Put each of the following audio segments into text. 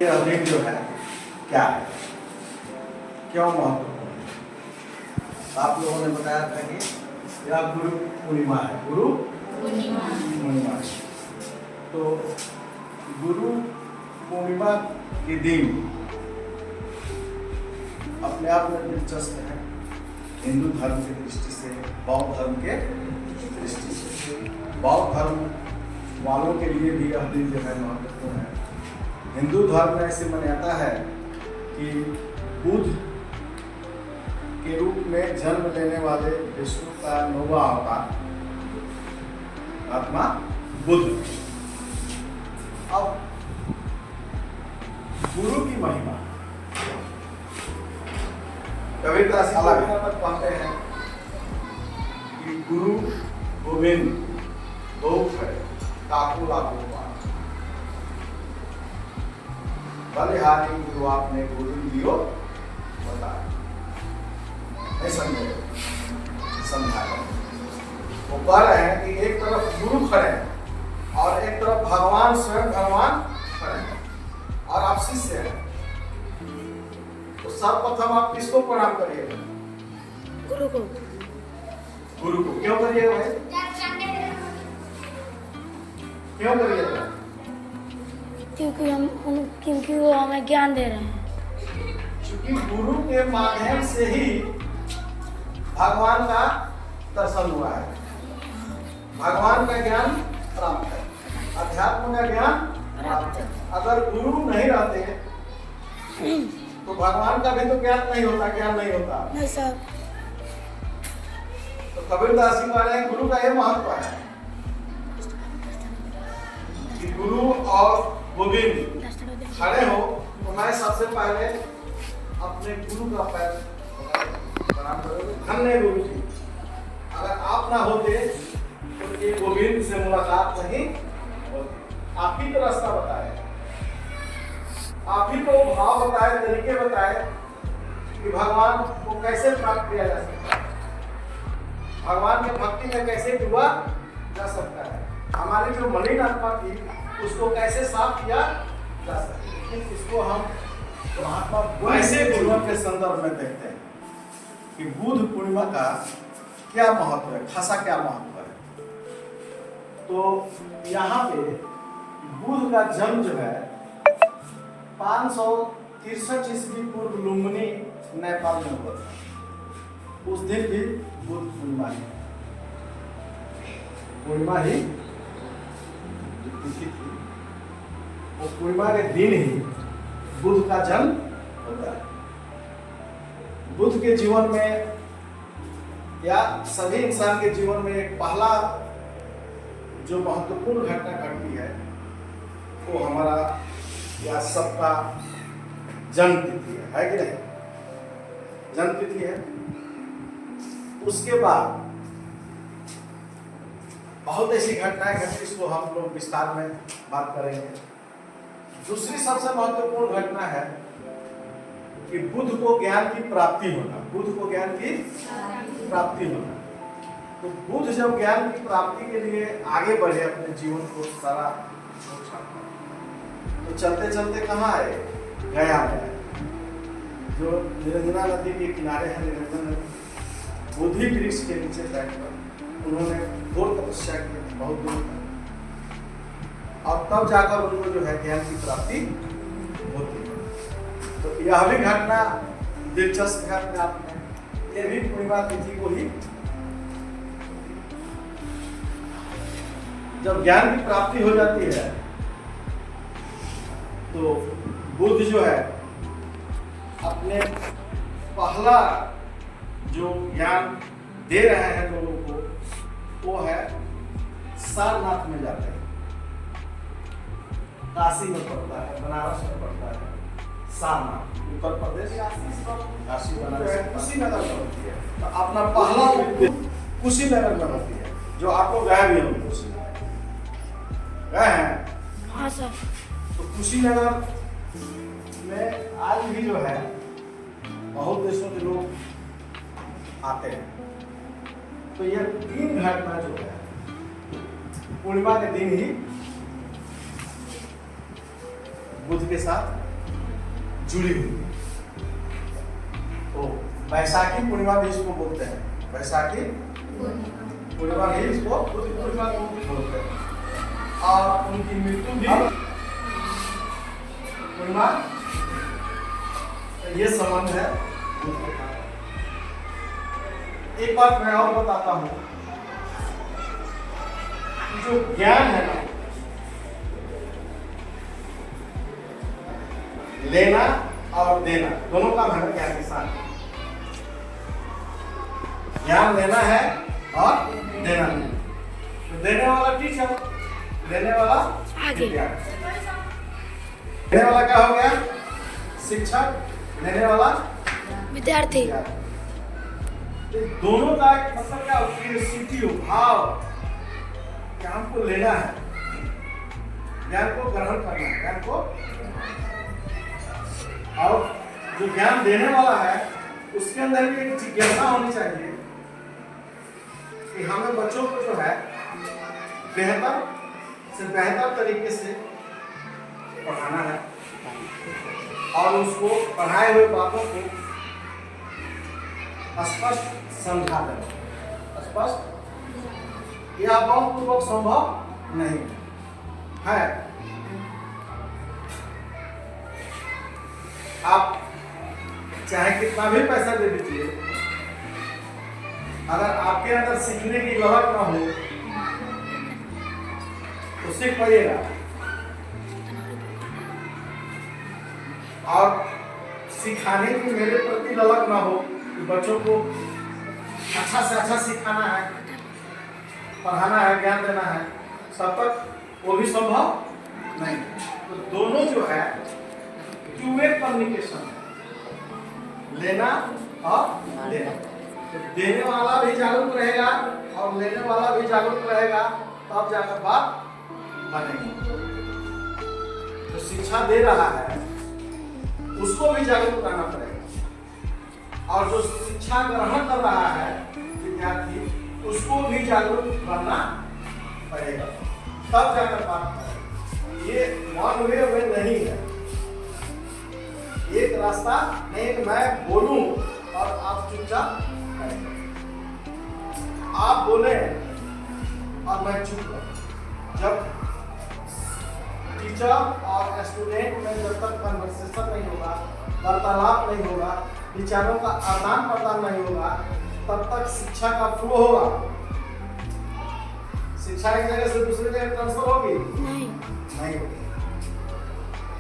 ये दिन जो है क्या है, क्यों महत्वपूर्ण है? आप लोगों ने बताया था कि यह गुरु पूर्णिमा है। गुरु पूर्णिमा है। तो गुरु पूर्णिमा के दिन अपने आप में दिलचस्प है, हिंदू धर्म की दृष्टि से, बौद्ध धर्म के दृष्टि से। बौद्ध धर्म वालों के लिए भी यह दिन जो है महत्वपूर्ण है। हिंदू धर्म में ऐसी मान्यता है कि बुद्ध के रूप में जन्म लेने वाले विष्णु का 9वां अवतार आत्मा बुद्ध। अब गुरु की महिमा कबीरदास अलग पर कहते हैं कि गुरु गोविंद बहुत है काकू लागू बलिहारी गुरु आपने गोविंद दियो बताया, नहीं समझाया। वो कह रहे हैं कि एक तरफ गुरु खड़े हैं और एक तरफ भगवान स्वयं भगवान खड़े हैं और आप शिष्य हैं। तो सर्वप्रथम आप किसको प्रणाम करिएगा? गुरु को। गुरु को क्यों करिएगा भाई? क्यों करिएगा? क्योंकि वो हमें ज्ञान दे रहे हैं। क्योंकि गुरु के माध्यम से ही भगवान का दर्शन हुआ है, भगवान का ज्ञान प्राप्त है, अध्यात्म का ज्ञान प्राप्त है। अगर गुरु नहीं रहते तो भगवान का भी तो ज्ञान नहीं होता, ज्ञान नहीं होता। नहीं सर। तो कबीरदास जी कह रहे हैं गुरु का यह महत्व है कि गुरु और गोविंद खड़े हो तो मैं सबसे पहले अपने गुरु का पैर प्रणाम करोगे, धन्य गुरु जी। अगर आप ना होते तो ये गोविंद से मुलाकात नहीं होती। आप ही तो रास्ता बताए, आप ही तो भाव बताए, तरीके बताए कि भगवान को कैसे प्राप्त किया जा सकता है, भगवान के भक्ति में कैसे डूबा जा सकता है, हमारी जो मलिन आत्मा थी उसको कैसे साफ किया जा सकता है। लेकिन इसको हम महात्मा ऐसे गुरुओं के संदर्भ में देखते हैं कि बुद्ध पूर्णिमा का क्या महत्व है, खासा क्या महत्व है। तो यहाँ पे बुद्ध का जन्म जो है 563 ईस्वी पूर्व लुम्बिनी नेपाल में हुआ था। उस दिन भी बुद्ध पूर्णिमा ही तिथि थी। वो पूर्णिमा के दिन ही बुद्ध का जन्म होता है। बुद्ध के जीवन में या सभी इंसान के जीवन में एक पहला जो महत्वपूर्ण घटना घटती है वो हमारा या सबका जन्म तिथि है कि नहीं? जन्म तिथि है। उसके बाद बहुत ऐसी घटनाएं घटी, इसको हम लोग विस्तार में बात करेंगे। दूसरी सबसे महत्वपूर्ण घटना है कि बुद्ध को ज्ञान की प्राप्ति होना, बुद्ध को ज्ञान की प्राप्ति होना। तो बुद्ध जब ज्ञान की प्राप्ति के लिए आगे बढ़े, अपने जीवन को सारा छोड़ छाड़ा, तो चलते चलते कहाँ आए? गया में, जो निरंजना नदी के किनारे है। निरंजन नदी, बोधि वृक्ष के नीचे बैठकर उन्होंने घोर तपस्या की बहुत दूर तक, और तब जाकर उनको जो है ज्ञान की प्राप्ति होती है। तो यह भी घटना दिलचस्प है अपने आप में। ये भी पूर्णिमा तिथि को ही, जब ज्ञान की प्राप्ति हो जाती है तो बुद्ध जो है अपने पहला जो ज्ञान दे रहे हैं लोगों को वो है सारनाथ में जाते हैं। काशी में पड़ता है, बनारस में पड़ता है सारनाथ, उत्तर प्रदेश, काशी बनारस कुशीनगर में होती है। तो अपना पहला कुशीनगर में होती है, जो आपको गए भी होंगे, कुशीनगर गए हैं? हाँ सर। तो कुशीनगर में आज भी जो है बहुत देशों के लोग आते हैं। तो ये तीन घटना जो है पूर्णिमा के दिन ही बुध के साथ जुड़ी हुई। तो बैसाखी पूर्णिमा भी इसको बोलते हैं, बैसाखी पूर्णिमा भी इसको बुध पूर्णिमा को भी बोलते हैं। और उनकी मृत्यु भी पूर्णिमा, ये संबंध है बुध के साथ। एक बात मैं और बताता हूं, जो ज्ञान है ना, लेना और देना दोनों का है ज्ञान के साथ। ज्ञान लेना है और देना है। तो देने वाला टीचर, लेने वाला आगे। देने वाला क्या हो गया? शिक्षक, लेने वाला विद्यार्थी। तो दोनों का एक मतलब क्या हो? क्यूरियोसिटी हो, भाव कि हमको लेना है, ज्ञान को ग्रहण करना है, ज्ञान को। और जो ज्ञान देने वाला है उसके अंदर भी एक जिज्ञासा होनी चाहिए कि हमें बच्चों को जो है बेहतर से बेहतर तरीके से पढ़ाना है और उसको पढ़ाए हुए बातों को स्पष्ट समझा देना। स्पष्ट यह बलपूर्वक संभव नहीं है। आप चाहे कितना भी पैसा दे दीजिए, अगर आपके अंदर सीखने की ललक ना हो तो सीख पाइएगा। और सिखाने की मेरे प्रति ललक ना हो कि बच्चों को अच्छा से अच्छा सिखाना है, पढ़ाना है, ज्ञान देना है, तब तक वो भी संभव नहीं। तो दोनों जो है टू वे कम्युनिकेशन, लेना और देना। तो देने वाला भी जागरूक रहेगा और लेने वाला भी जागरूक रहेगा, तब जाकर बात बनेगी। तो शिक्षा दे रहा है उसको भी जागरूक करना पड़ेगा, और जो शिक्षा ग्रहण कर रहा है विद्यार्थी उसको भी जागरूक करना पड़ेगा, तब जाकर बात करेगा। ये वन वे नहीं है, एक रास्ता नहीं कि मैं बोलूं और आप चुपचाप करें। आप बोले और मैं चुप करूं। जब टीचर और स्टूडेंट में जब तक कन्वर्सेशन नहीं होगा, वार्तालाप नहीं होगा, विचारों का आदान प्रदान नहीं होगा, तब तक शिक्षा का फ्लो होगा। शिक्षा एक जगह से दूसरी जगह ट्रांसफर होगी नहीं होगी।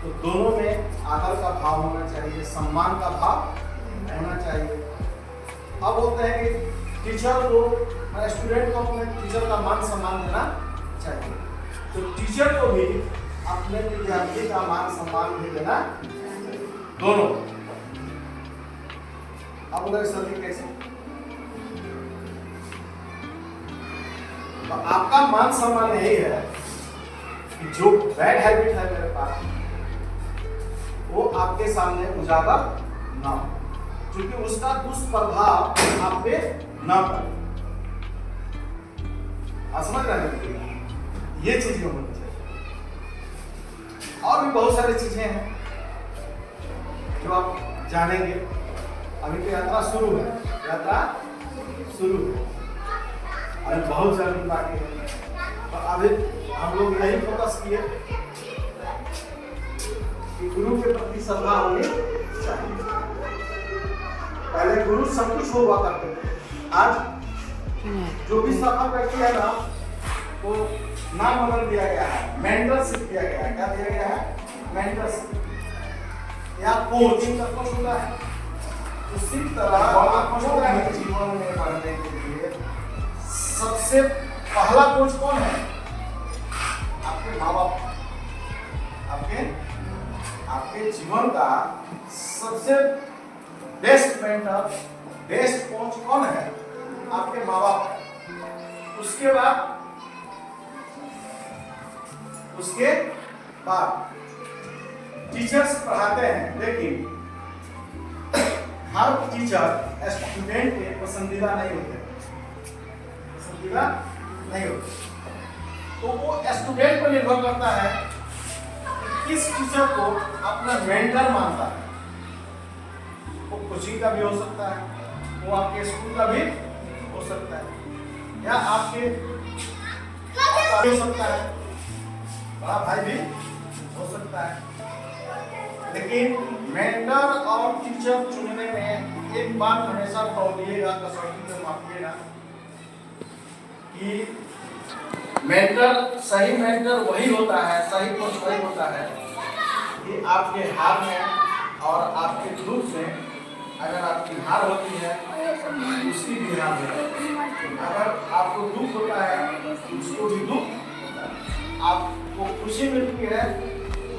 तो दोनों में आदर का भाव होना चाहिए, सम्मान का भाव होना चाहिए। अब होता है कि टीचर को, स्टूडेंट को अपने टीचर का मान सम्मान देना चाहिए, तो टीचर को भी अपने विद्यार्थी का मान सम्मान भी देना चाहिए, दोनों। अब उधर सभी कैसे? तो आपका मान सम्मान यही है कि जो बैड हैबिट है मेरे पास वो आपके सामने उजागर ना हो, क्योंकि उसका दुष्प्रभाव आप पे ना पड़े। समझ रहे हैं? ये चीजें होनी चाहिए। और भी बहुत सारी चीजें हैं जो आप जानेंगे। अभी तो यात्रा शुरू है, यात्रा शुरू है, अभी बहुत जरूरी बाकी है। तो अभी हम लोग यही फोकस किए कि गुरु के प्रति श्रद्धा होनी चाहिए। पहले गुरु सब कुछ हुआ करते थे, आज जो भी सफल व्यक्ति है ना वो नाम बदल दिया गया है, मेंटरशिप दिया गया है। क्या दिया गया है? मेंटरशिप या कोचिंग का कोर्स होता है। उसी तरह आपको जीवन में बढ़ने के लिए सबसे पहला कोच कौन है? आपके माँ बाप। आपके जीवन का सबसे बेस्ट मेंटर, बेस्ट कोच कौन है? आपके माँ बाप। उसके बाद टीचर्स पढ़ाते हैं, लेकिन हर टीचर स्टूडेंट के पसंदीदा नहीं होते, तो वो स्टूडेंट पर निर्भर करता है किस टीचर को अपना मेंटर मानता है? वो कोचिंग का भी हो सकता है, वो आपके स्कूल का भी हो सकता है, या आपके हो सकता है, बड़ा भाई भी हो सकता है। लेकिन मेंटर और टीचर चुनने में एक बात हमेशा तौलिएगा, कसौटी में मापिएगा कि मेंटर, सही मेंटर वही होता है, सही कोच वही होता है कि आपके हार में और आपके दुख में, अगर आपकी हार होती है उसकी भी हार है, अगर आपको दुख होता है उसको भी दुख होता है, आपको खुशी मिलती है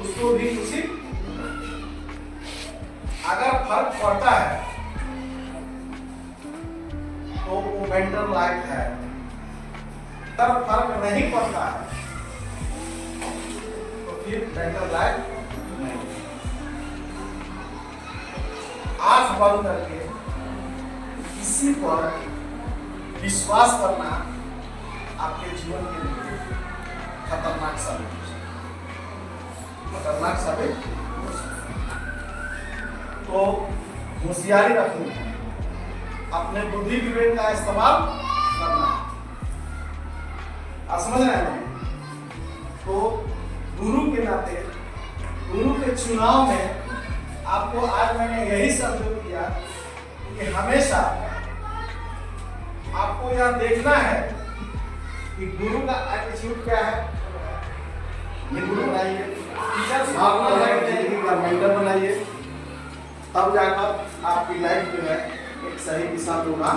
उसको भी खुशी। अगर फर्क पड़ता है तो वो मेंटर लायक है, तब फर्क नहीं पड़ता है तो फिर मेंटर लायक नहीं। आंख बंद करके किसी पर विश्वास करना आपके जीवन के लिए खतरनाक साबित हो सकता है। तो होशियारी रखनी है, अपने बुद्धि विवेक का इस्तेमाल करना है। आप समझ रहे हैं? तो गुरु के नाते, गुरु के चुनाव में आपको आज मैंने यही सहयोग किया कि हमेशा आपको यह देखना है कि गुरु का एटीट्यूड क्या है। ये गुरु बनाइए, टीचर भावना है कि मेंटर बनाइए, तब जाकर आपकी लाइफ जो है एक सही दिशा में होगा।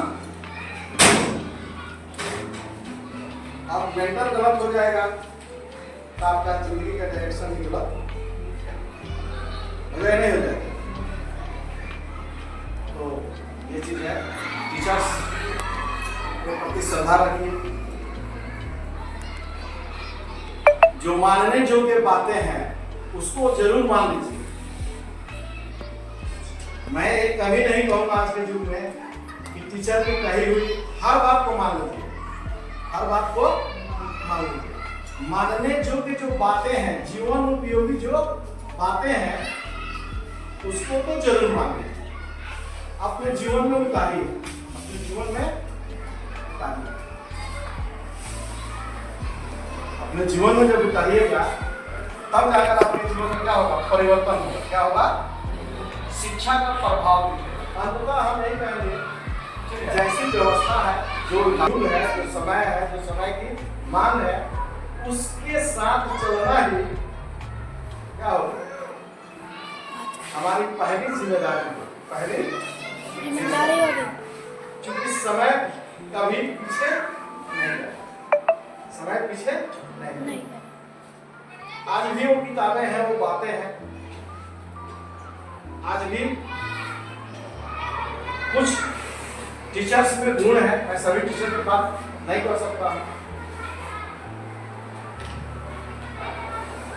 अब मेंटर गलत हो जाएगा तो आपका जिंदगी का डायरेक्शन भी गलत नहीं हो जाएगा। तो ये चीज है, टीचर्स के प्रति श्रद्धा रखिए। जो मानने योग्य बातें हैं उसको जरूर मान लीजिए। मैं एक कभी नहीं कहूँगा आज के युग में कि टीचर की कही हुई हर बात को मान लीजिए, हर बात को मान लीजिए। मानने योग्य जो बातें हैं, जीवन उपयोगी जो बातें हैं, उसको तो जरूर मानिए, अपने जीवन में उतारिए, अपने जीवन में उतारिए। अपने जीवन में जब उतारिएगा तब जाकर आपके जीवन में क्या होगा, परिवर्तन होगा। क्या होगा? शिक्षा का प्रभाव। अंततः हम यही कहेंगे, जैसी व्यवस्था है, जो रूल है, जो समय है, जो समय की मांग है, उसके साथ चलना ही क्या होगा, हमारी पहली जिम्मेदारी है। पहली जिम्मेदारी होगी, क्योंकि समय कभी पीछे नहीं रहता, समय पीछे नहीं। आज भी वो किताबें हैं, वो बातें हैं, आज भी कुछ टीचर्स में गुण है। मैं सभी टीचर की बात नहीं कर सकता।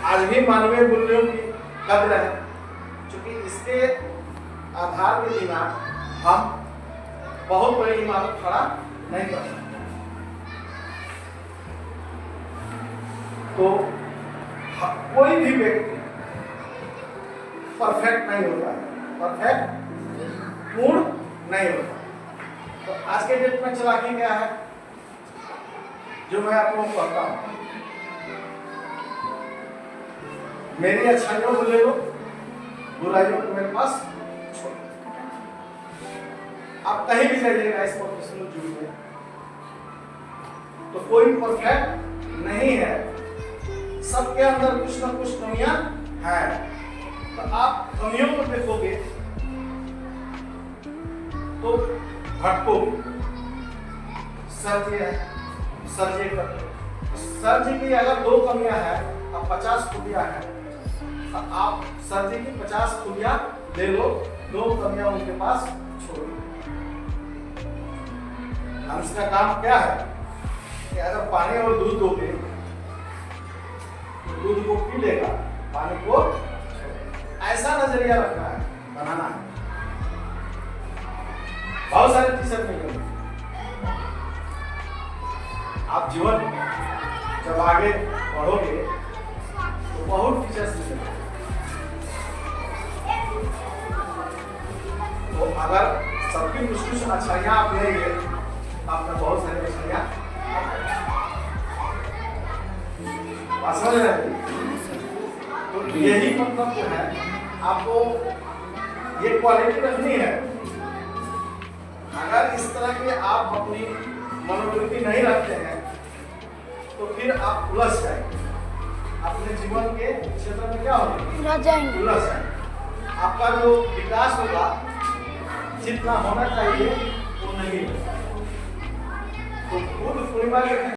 आज भी मानवीय मूल्यों की कद्र है, क्योंकि इसके आधार के बिना हम बहुत बड़ी इमारत खड़ा नहीं कर सकते। तो कोई भी व्यक्ति परफेक्ट नहीं होता है, परफेक्ट पूर्ण नहीं होता। तो आज के डेट में चालाकी क्या है, जो मैं आप लोगों को कहता हूं, मेरी अच्छाइयों को ले लो, बुराइयों को मेरे पास छोड़। आप कहीं भी जाइएगा इस प्रोफेशनल जुग में, तो कोई परफेक्ट नहीं है, सबके अंदर कुछ ना कुछ कमियां हैं। तो आप कमियों को देखोगे तो भटकोगे। सर जी की अगर 2 कमियां हैं और 50 खूबियां हैं, तो आप सर जी की 50 खूबियां ले लो, 2 कमियां उनके पास छोड़ो। हंस का काम क्या है कि अगर पानी और दूध दोगे तो दूध को पी लेगा, पानी को। ऐसा नजरिया रखना है, बनाना है। बहुत सारे टीचर मिलेंगे, आप जीवन जब आगे बढ़ोगे तो बहुत टीचर्स मिलेंगे। अगर सबकी कुछ कुछ अच्छाइयाँ आप लेंगे, आप में बहुत सारी अच्छाइयाँ बात समझ रहे हैं? तो यही मतलब जो है, आपको ये क्वालिटी रखनी है। अगर इस तरह के आप अपनी मनोवृत्ति नहीं रखते हैं तो फिर आप उलझ जाएंगे, अपने जीवन के क्षेत्र में क्या होगा, उलझ जाएंगे। उलझ जाएंगे। आपका जो विकास होगा, जितना होना चाहिए वो नहीं होगा। तो बुद्ध पूर्णिमा के